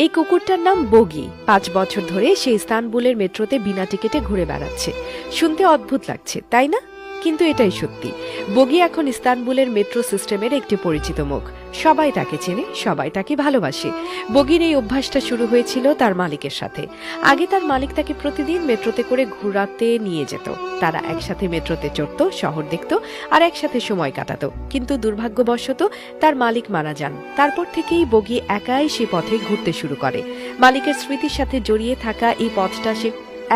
এই কুকুরটার নাম বগি। 5 বছর ধরে সে ইস্তানবুলের মেট্রোতে বিনা টিকিটে ঘুরে বেড়াচ্ছে। শুনতে অদ্ভুত লাগছে, তাই না? কিন্তু এটাই সত্যি। বগি এখন ইস্তানবুলের মেট্রো সিস্টেমের একটি পরিচিত মুখ। সবাই তাকে চেনে, সবাই তাকে ভালোবাসে। বগির এই অভ্যাসটা শুরু হয়েছিল তার মালিকের সাথে। আগে তার মালিক তাকে প্রতিদিন মেট্রোতে করে ঘোরাতে নিয়ে যেত। তারা একসাথে মেট্রোতে চড়ত, শহর দেখত আর একসাথে সময় কাটাতো। কিন্তু দুর্ভাগ্যবশত তার মালিক মারা যান। তারপর থেকেই বগি একাই সে পথে ঘুরতে শুরু করে। মালিকের স্মৃতির সাথে জড়িয়ে থাকা এই পথটা সে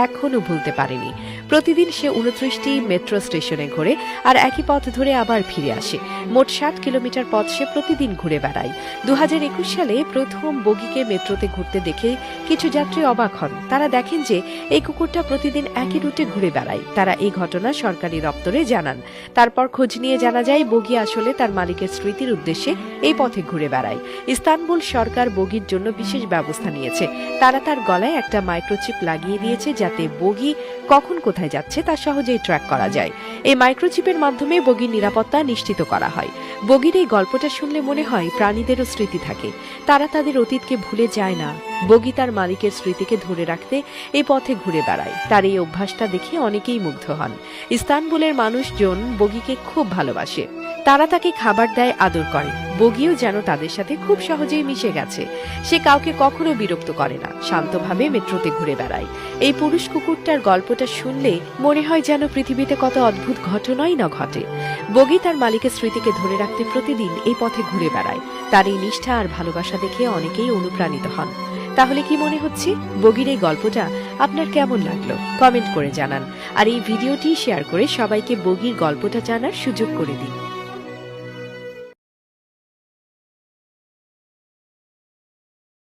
এখনো ভুলতে পারেনি। প্রতিদিন সে 29টি মেট্রো স্টেশনে ঘোরে আর একই পথ ধরে আবার ফিরে আসে। মোট 60 কিলোমিটার পথ সে প্রতিদিন ঘুরে বেড়ায়। 2021 সালে প্রথম বগিকে মেট্রোতে ঘুরতে দেখে কিছু যাত্রী অবাক হন। তারা দেখেন যে এই কুকুরটা প্রতিদিন একই রুটে ঘুরে বেড়ায়। তারা এই ঘটনা সরকারি দপ্তরে জানান। তারপর খোঁজ নিয়ে জানা যায় বগি আসলে তার মালিকের স্মৃতির উদ্দেশ্যে এই পথে ঘুরে বেড়ায়। ইস্তানবুল সরকার বগির জন্য বিশেষ ব্যবস্থা নিয়েছে। তারা তার গলায় একটা মাইক্রোচিপ লাগিয়ে দিয়েছে যাতে বগি কখন কোথায় যাচ্ছে তা সহজেই ট্র্যাক করা যায়। এই মাইক্রোচিপের মাধ্যমে বগির নিরাপত্তা নিশ্চিত করা হয়। বগির এই গল্পটা শুনলে মনে হয় প্রাণীদেরও স্মৃতি থাকে। তারা তাদের অতীতকে ভুলে যায় না। বগি তার মালিকের স্মৃতিকে ধরে রাখতে এই পথে ঘুরে বেড়ায়। তার এই অভ্যাসটা দেখে অনেকেই মুগ্ধ হন। ইস্তানবুলের মানুষজন বগিকে খুব ভালোবাসে। তারা তাকে খাবার দেয়, আদর করে। বগিও যেন তাদের সাথে খুব সহজেই মিশে গেছে। সে কাউকে কখনো বিরক্ত করে না, শান্তভাবে মেট্রোতে ঘুরে বেড়ায়। এই পুরুষ কুকুরটার গল্পটা শুনলে মনে হয় যেন পৃথিবীতে কত অদ্ভুত ঘটনাই না ঘটে। বগি তার মালিকের স্মৃতিকে ধরে রাখতে প্রতিদিন এই পথে ঘুরে বেড়ায়। তার এই নিষ্ঠা আর ভালোবাসা দেখে অনেকেই অনুপ্রাণিত হন। তাহলে কি মনে হচ্ছে বগির এই গল্পটা আপনার কেমন লাগলো? কমেন্ট করে জানান। আর এই ভিডিওটি শেয়ার করে সবাইকে বগির গল্পটা জানার সুযোগ করে দিন।